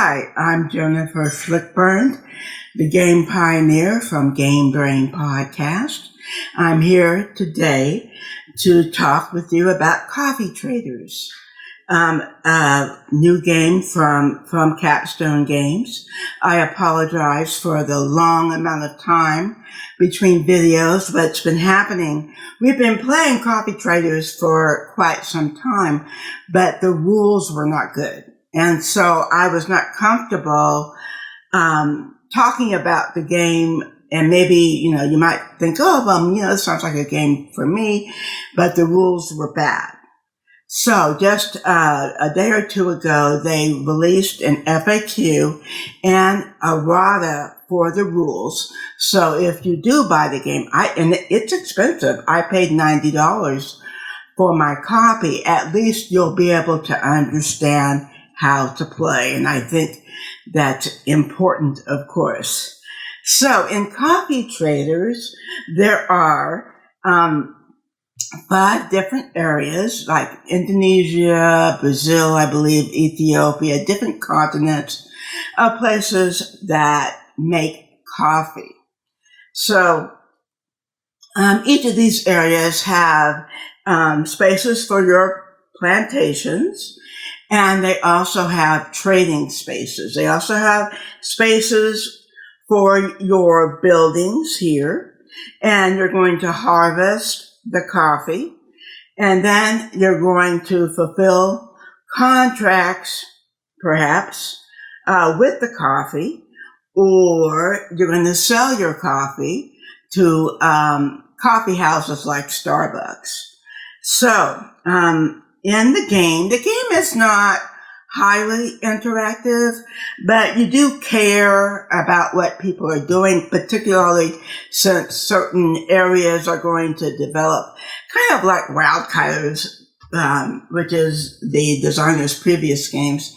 Hi, I'm Jennifer Schlickburn, the game pioneer from Game Brain Podcast. I'm here today to talk with you about Coffee Traders, a new game from Capstone Games. I apologize for the long amount of time between videos, but it's been happening. We've been playing Coffee Traders for quite some time, but the rules were not good. And so I was not comfortable talking about the game, and maybe, you might think, this sounds like a game for me, but the rules were bad. So just a day or two ago, they released an FAQ and a RADA for the rules. So if you do buy the game, and it's expensive. I paid $90 for my copy. At least you'll be able to understand how to play. And I think that's important, of course. So in Coffee Traders, there are 5 different areas like Indonesia, Brazil, I believe, Ethiopia, different continents of places that make coffee. So each of these areas have spaces for your plantations, and they also have trading spaces. They also have spaces for your buildings here, and you're going to harvest the coffee, and then you're going to fulfill contracts, perhaps, with the coffee, or you're going to sell your coffee to coffee houses like Starbucks. So, in the game is not highly interactive, but you do care about what people are doing, particularly since certain areas are going to develop kind of like Wildcatters, which is the designer's previous games.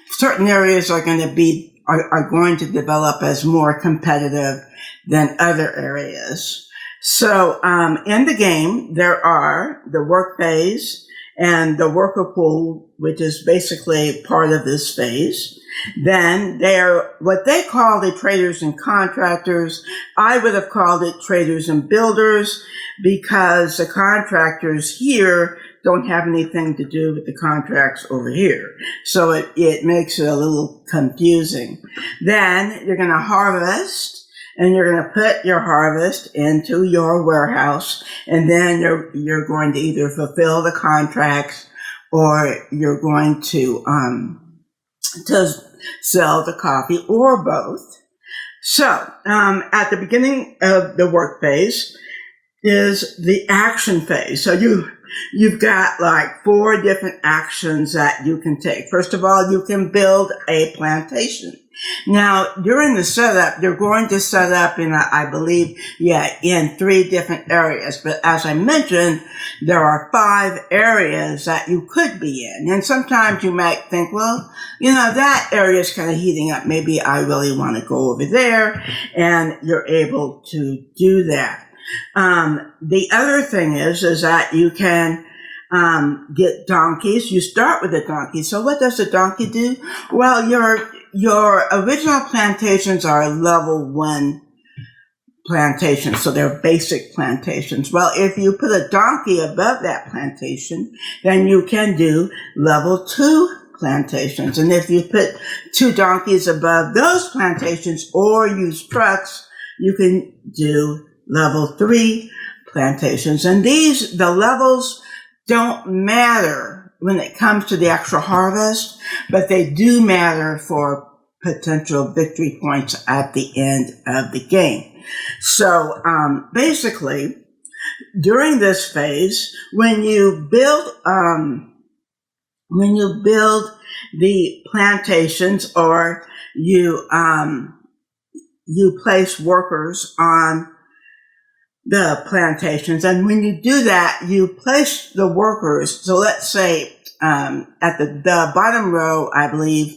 Certain areas are going to develop as more competitive than other areas. So, in the game, there are the work phase and the worker pool, which is basically part of this phase. Then they're what they call the traders and contractors. I would have called it traders and builders, because the contractors here don't have anything to do with the contracts over here. So it makes it a little confusing. Then you're going to harvest, and you're going to put your harvest into your warehouse, and then you're going to either fulfill the contracts or you're going to sell the coffee, or both. So at the beginning of the work phase is the action phase. So you've got like 4 different actions that you can take. First of all, you can build a plantation. Now, during the setup, you're going to set up in 3 different areas. But as I mentioned, there are 5 areas that you could be in. And sometimes you might think, that area is kind of heating up. Maybe I really want to go over there. And you're able to do that. The other thing is that you can get donkeys. You start with a donkey. So what does a donkey do? Well, your original plantations are level 1 plantations, so they're basic plantations. Well, if you put a donkey above that plantation, then you can do level 2 plantations. And if you put 2 donkeys above those plantations or use trucks, you can do level 3 plantations. And the levels don't matter when it comes to the actual harvest, but they do matter for potential victory points at the end of the game. So basically, during this phase, when you build the plantations, or you place workers on the plantations, and when you do that, you place the workers. So let's say at the bottom row, I believe,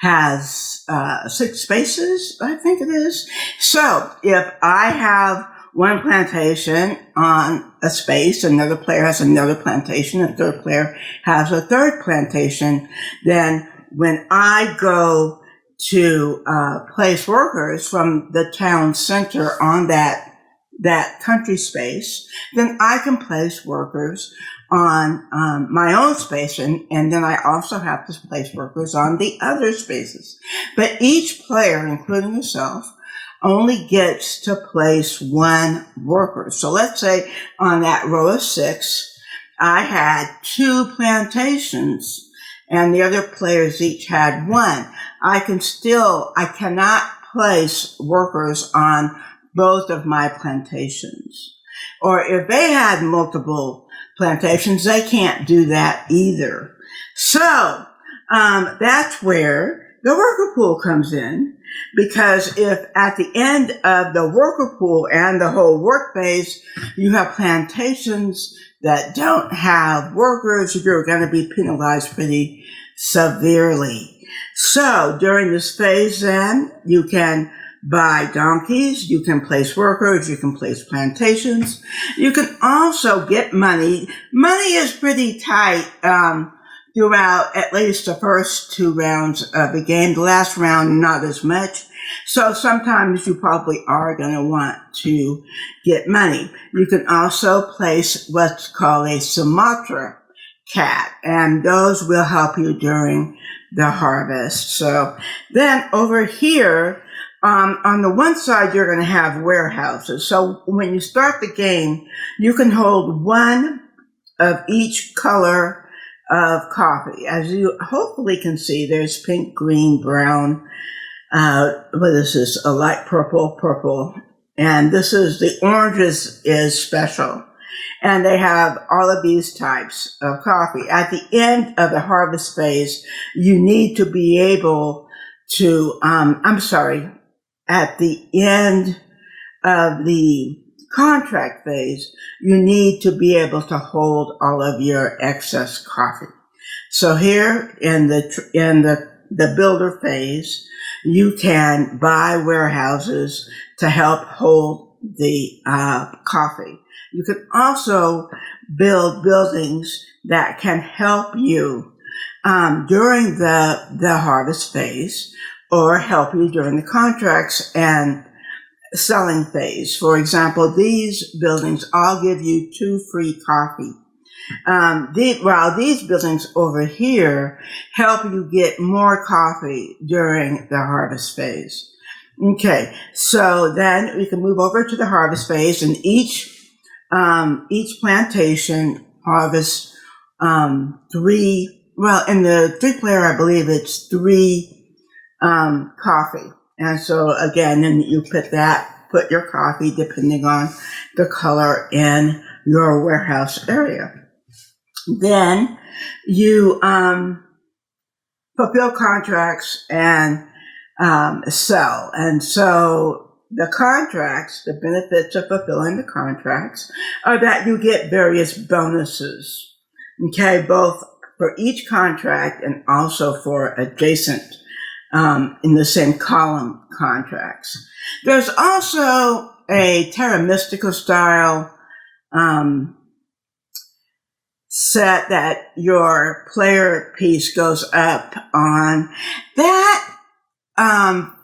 has 6 spaces, I think it is. So if I have one plantation on a space, another player has another plantation, a third player has a third plantation, then when I go to place workers from the town center on that country space, then I can place workers on my own space, and then I also have to place workers on the other spaces. But each player, including yourself, only gets to place one worker. So let's say on that row of 6, I had 2 plantations, and the other players each had 1. I cannot place workers on both of my plantations. Or if they had multiple plantations, they can't do that either. So that's where the worker pool comes in, because if at the end of the worker pool and the whole work phase, you have plantations that don't have workers, you're going to be penalized pretty severely. So during this phase, then, you can buy donkeys, you can place workers, you can place plantations. You can also get money. Money is pretty tight throughout at least the first 2 rounds of the game. The last round, not as much. So sometimes you probably are going to want to get money. You can also place what's called a Sumatra cat, and those will help you during the harvest. So then over here, on the one side, you're going to have warehouses. So when you start the game, you can hold 1 of each color of coffee. As you hopefully can see, there's pink, green, brown. What is this? A light purple. And this is, the orange is special. And they have all of these types of coffee. At the end of the harvest phase, you need to be able to, at the end of the contract phase, you need to be able to hold all of your excess coffee. So here in the builder phase, you can buy warehouses to help hold the coffee. You can also build buildings that can help you during the harvest phase, or help you during the contracts and selling phase. For example, these buildings all give you 2 free coffee. While these buildings over here help you get more coffee during the harvest phase. Okay, so then we can move over to the harvest phase, and each plantation harvests 3. Well, in the 3-player, I believe it's 3 coffee. And so again, then you put your coffee depending on the color in your warehouse area. Then you fulfill contracts and sell. And so the contracts, the benefits of fulfilling the contracts are that you get various bonuses, okay, both for each contract and also for adjacent in the same column contracts. There's also a Terra Mystica style set that your player piece goes up on. That,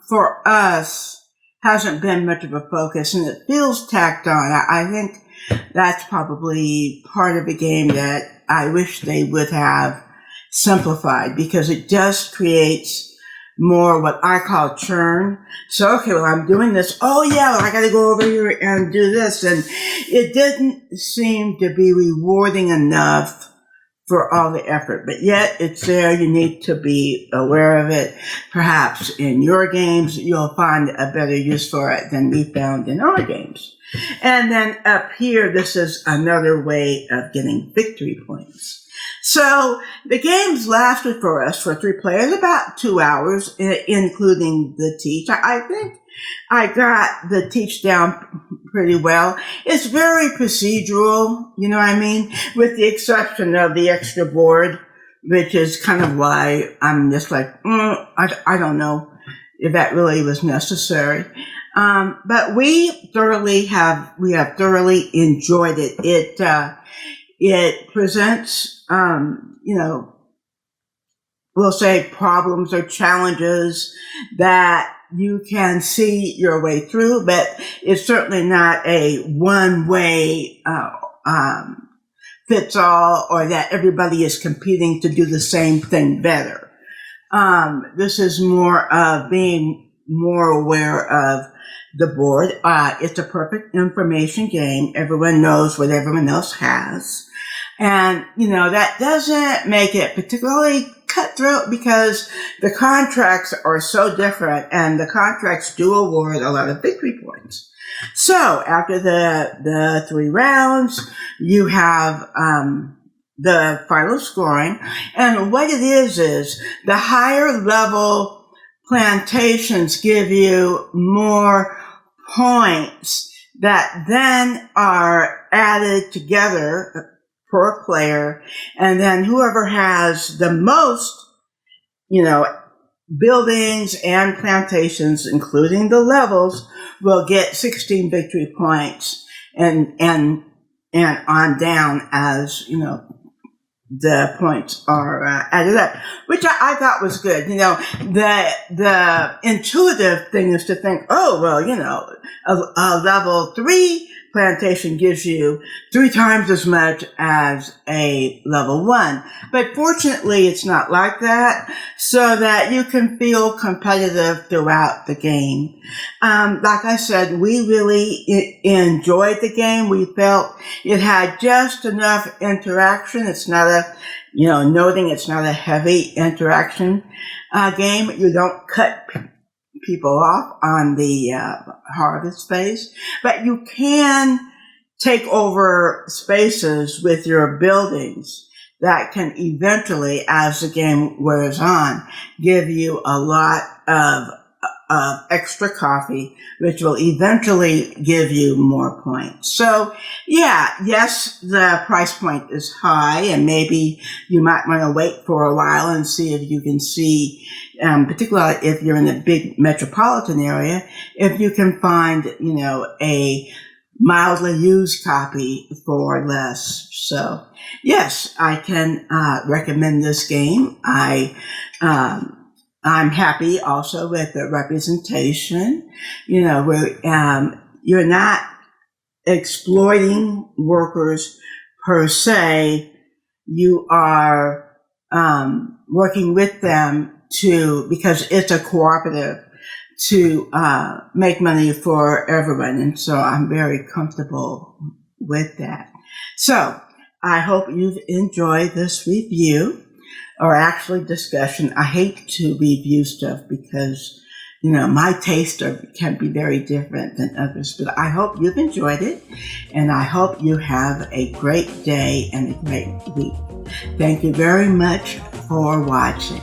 for us, hasn't been much of a focus, and it feels tacked on. I think that's probably part of the game that I wish they would have simplified, because it just creates more what I call churn. So, okay, well, I'm doing this. Oh, yeah, well, I got to go over here and do this. And it didn't seem to be rewarding enough for all the effort. But yet, it's there. You need to be aware of it. Perhaps in your games, you'll find a better use for it than we found in our games. And then up here, this is another way of getting victory points. So the games lasted for us, for 3 players, about 2 hours, including the teach. I think I got the teach down pretty well. It's very procedural, you know what I mean? With the exception of the extra board, which is kind of why I'm just like, I don't know if that really was necessary. But we have thoroughly enjoyed it. It presents, we'll say, problems or challenges that you can see your way through, but it's certainly not a one-way fits all, or that everybody is competing to do the same thing better. This is more of being more aware of the board. It's a perfect information game. Everyone knows what everyone else has. And, that doesn't make it particularly cutthroat because the contracts are so different, and the contracts do award a lot of victory points. So after the 3 rounds, you have the final scoring. And what it is the higher level plantations give you more points that then are added together per player, and then whoever has the most, buildings and plantations, including the levels, will get 16 victory points, and on down as the points are added up, which I thought was good. The intuitive thing is to think, oh well, a level 3 plantation gives you 3 times as much as a level 1. But fortunately, it's not like that, so that you can feel competitive throughout the game. Like I said, we really enjoyed the game. We felt it had just enough interaction. It's not noting it's not a heavy interaction game. You don't cut people off on the harvest phase, but you can take over spaces with your buildings that can eventually, as the game wears on, give you a lot of extra coffee, which will eventually give you more points. So yes, the price point is high, and maybe you might want to wait for a while and see if you can see, particularly if you're in a big metropolitan area, if you can find, a mildly used copy for less. So yes, I can recommend this game. I'm happy also with the representation, where you're not exploiting workers per se. You are working with them because it's a cooperative, to make money for everyone. And so I'm very comfortable with that. So I hope you've enjoyed this review, or actually discussion. I hate to review stuff because, my taste can be very different than others, but I hope you've enjoyed it, and I hope you have a great day and a great week. Thank you very much for watching.